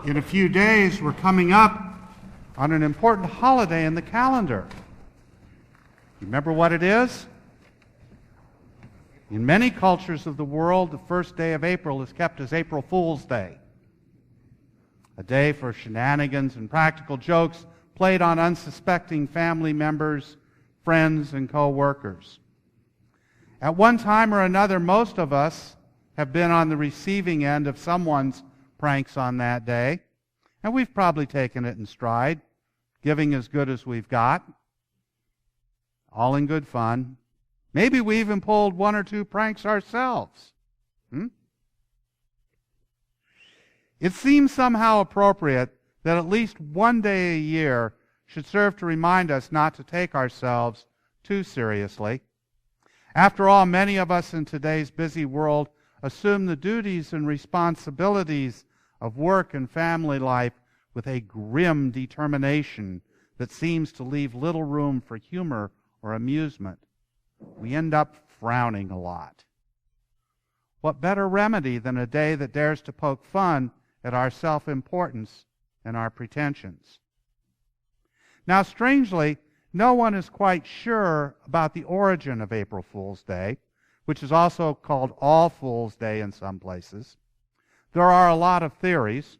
In a few days, we're coming up on an important holiday in the calendar. You remember what it is? In many cultures of the world, the first day of April is kept as April Fool's Day, a day for shenanigans and practical jokes played on unsuspecting family members, friends, and co-workers. At one time or another, most of us have been on the receiving end of someone's pranks on that day, and we've probably taken it in stride, giving as good as we've got, all in good fun. Maybe we even pulled one or two pranks ourselves. It seems somehow appropriate that at least one day a year should serve to remind us not to take ourselves too seriously. After all, many of us in today's busy world assume the duties and responsibilities of work and family life with a grim determination that seems to leave little room for humor or amusement. We end up frowning a lot. What better remedy than a day that dares to poke fun at our self-importance and our pretensions? Now, strangely, no one is quite sure about the origin of April Fool's Day, which is also called All Fool's Day in some places. There are a lot of theories.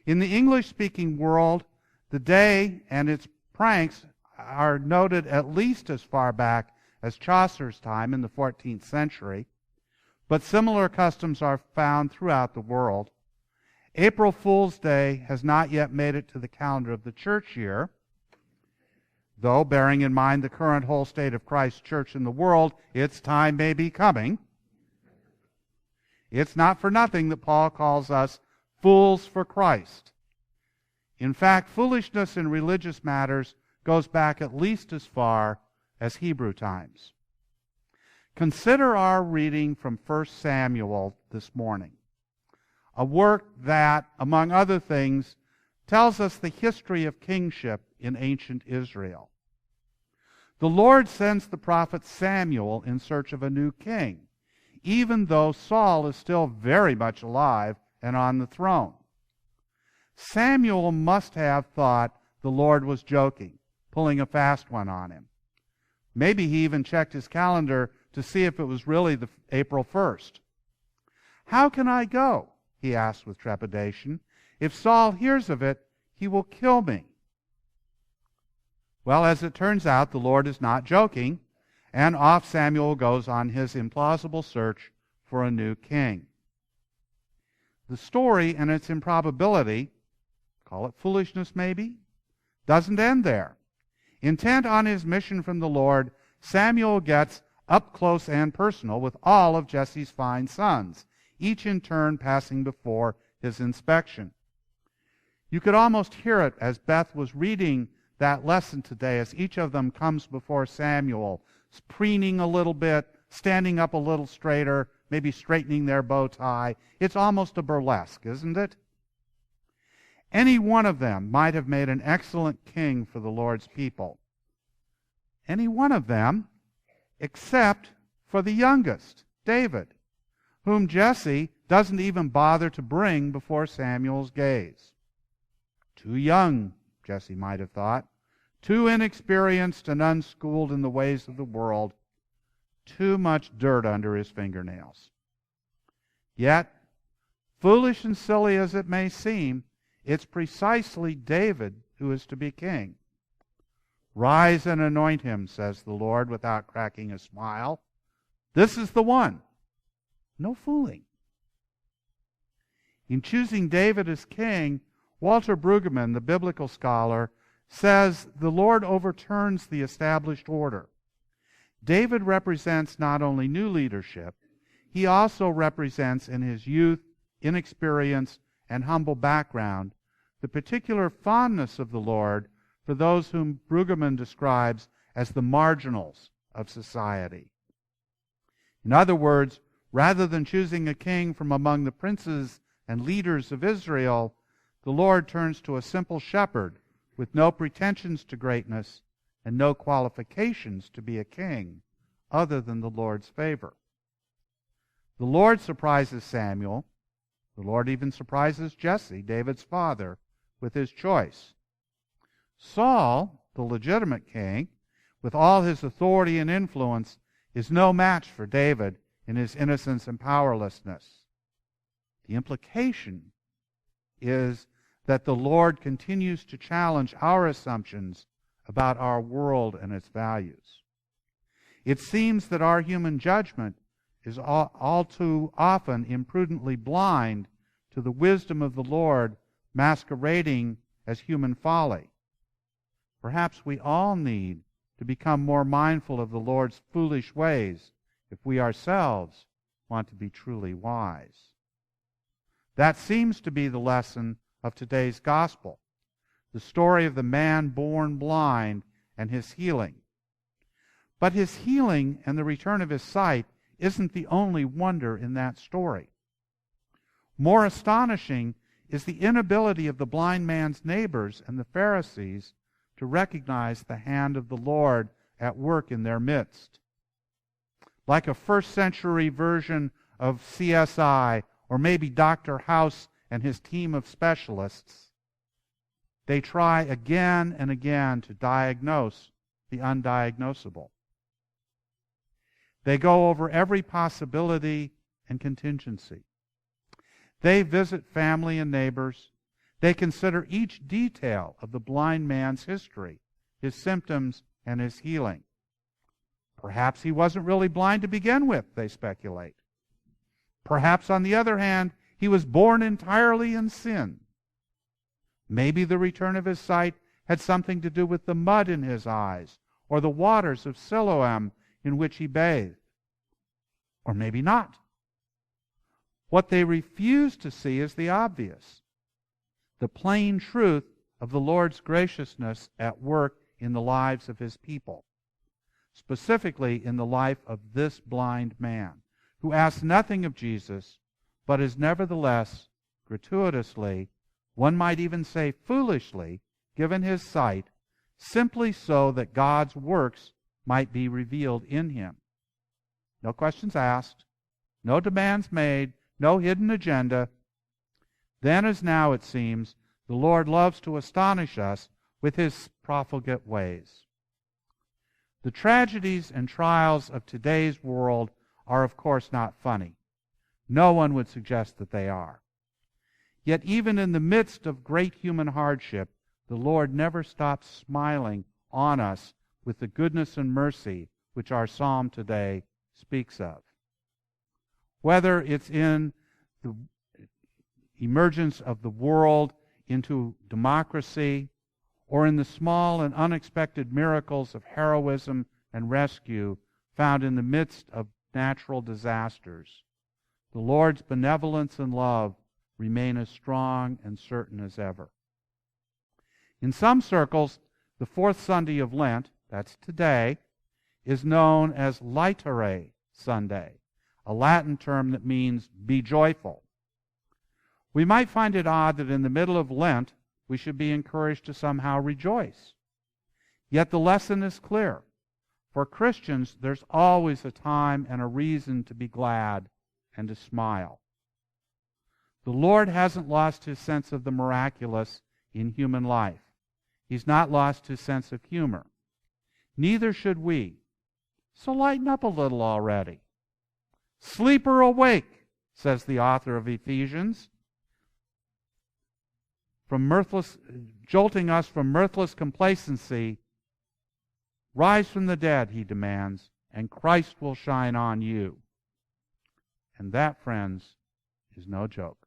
In the English-speaking world, the day and its pranks are noted at least as far back as Chaucer's time in the 14th century, but similar customs are found throughout the world. April Fool's Day has not yet made it to the calendar of the church year, though, bearing in mind the current whole state of Christ's church in the world, its time may be coming. It's not for nothing that Paul calls us fools for Christ. In fact, foolishness in religious matters goes back at least as far as Hebrew times. Consider our reading from 1 Samuel this morning, a work that, among other things, tells us the history of kingship in ancient Israel. The Lord sends the prophet Samuel in search of a new king, even though Saul is still very much alive and on the throne. Samuel must have thought the Lord was joking, pulling a fast one on him. Maybe he even checked his calendar to see if it was really the April 1st. "How can I go?" he asked with trepidation. "If Saul hears of it, he will kill me." Well, as it turns out, the Lord is not joking, and off Samuel goes on his implausible search for a new king. The story and its improbability, call it foolishness maybe, doesn't end there. Intent on his mission from the Lord, Samuel gets up close and personal with all of Jesse's fine sons, each in turn passing before his inspection. You could almost hear it as Beth was reading that lesson today, as each of them comes before Samuel, preening a little bit, standing up a little straighter, maybe straightening their bow tie. It's almost a burlesque, isn't it? Any one of them might have made an excellent king for the Lord's people. Any one of them, except for the youngest, David, whom Jesse doesn't even bother to bring before Samuel's gaze. Too young, Jesse might have thought, too inexperienced and unschooled in the ways of the world, too much dirt under his fingernails. Yet, foolish and silly as it may seem, it's precisely David who is to be king. "Rise and anoint him," says the Lord without cracking a smile. This is the one. No fooling. In choosing David as king, Walter Brueggemann, the biblical scholar, says the Lord overturns the established order. David represents not only new leadership, he also represents in his youth, inexperience, and humble background the particular fondness of the Lord for those whom Brueggemann describes as the marginals of society. In other words, rather than choosing a king from among the princes and leaders of Israel, the Lord turns to a simple shepherd with no pretensions to greatness and no qualifications to be a king other than the Lord's favor. The Lord surprises Samuel The Lord even surprises Jesse, David's father, with his choice. Saul, the legitimate king, with all his authority and influence, is no match for David in his innocence and powerlessness. The implication is that the Lord continues to challenge our assumptions about our world and its values. It seems that our human judgment is all too often imprudently blind to the wisdom of the Lord masquerading as human folly. Perhaps we all need to become more mindful of the Lord's foolish ways if we ourselves want to be truly wise. That seems to be the lesson of today's gospel, the story of the man born blind and his healing. But his healing and the return of his sight isn't the only wonder in that story. More astonishing is the inability of the blind man's neighbors and the Pharisees to recognize the hand of the Lord at work in their midst. Like a first-century version of CSI, or maybe Dr. House and his team of specialists, they try again and again to diagnose the undiagnosable. They go over every possibility and contingency. They visit family and neighbors. They consider each detail of the blind man's history, his symptoms, and his healing. Perhaps he wasn't really blind to begin with, they speculate. Perhaps, on the other hand, he was born entirely in sin. Maybe the return of his sight had something to do with the mud in his eyes or the waters of Siloam in which he bathed. Or maybe not. What they refuse to see is the obvious, the plain truth of the Lord's graciousness at work in the lives of his people, specifically in the life of this blind man, who asks nothing of Jesus, but is nevertheless gratuitously, one might even say foolishly, given his sight, simply so that God's works might be revealed in him. No questions asked, no demands made, no hidden agenda. Then as now, it seems, the Lord loves to astonish us with his profligate ways. The tragedies and trials of today's world are, of course, not funny. No one would suggest that they are. Yet even in the midst of great human hardship, the Lord never stops smiling on us with the goodness and mercy which our psalm today speaks of. Whether it's in the emergence of the world into democracy, or in the small and unexpected miracles of heroism and rescue found in the midst of natural disasters, the Lord's benevolence and love remain as strong and certain as ever. In some circles, the fourth Sunday of Lent, that's today, is known as Laetare Sunday, a Latin term that means be joyful. We might find it odd that in the middle of Lent we should be encouraged to somehow rejoice. Yet the lesson is clear. For Christians, there's always a time and a reason to be glad and to smile. The Lord hasn't lost his sense of the miraculous in human life. He's not lost his sense of humor. Neither should we. So lighten up a little already. Sleep or awake, says the author of Ephesians, jolting us from mirthless complacency. Rise from the dead, he demands, and Christ will shine on you. And that, friends, is no joke.